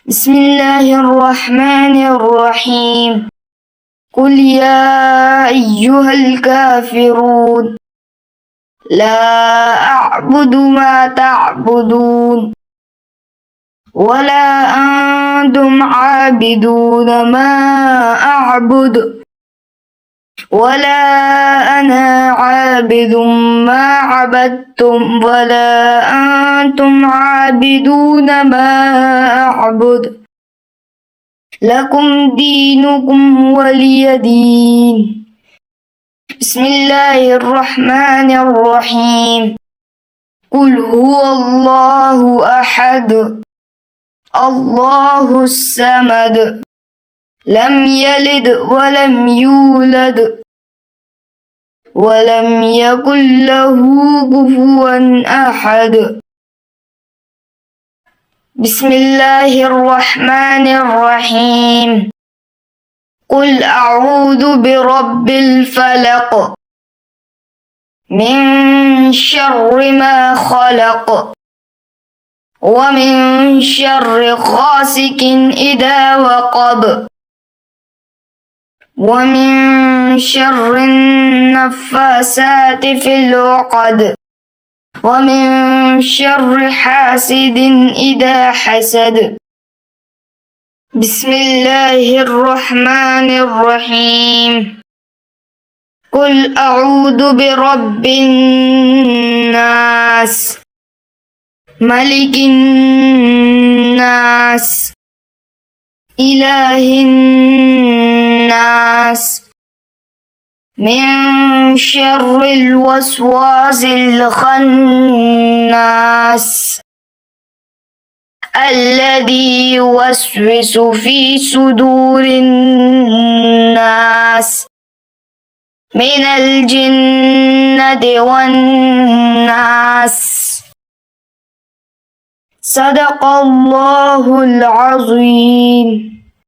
بسم الله الرحمن الرحيم. قل يا أيها الكافرون لا أعبد ما تعبدون ولا أنتم عابدون ما أعبد ولا أنا عابد ما عبدتم ولا أنتم عابدون ما أعبد لكم دينكم ولي دين. بسم الله الرحمن الرحيم. قل هو الله أحد الله الصمد لم يلد ولم يولد ولم يكن له كفوا أحد. بسم الله الرحمن الرحيم. قل أعوذ برب الفلق من شر ما خلق ومن شر غاسق إذا وقب ومن شر النفاسات في العقد ومن شر حاسد إذا حسد. بسم الله الرحمن الرحيم. قل أعوذ برب الناس ملك الناس إله الناس من شر الوسواس الخناس الذي يوسوس في صدور الناس من الجنة والناس. صدق الله العظيم.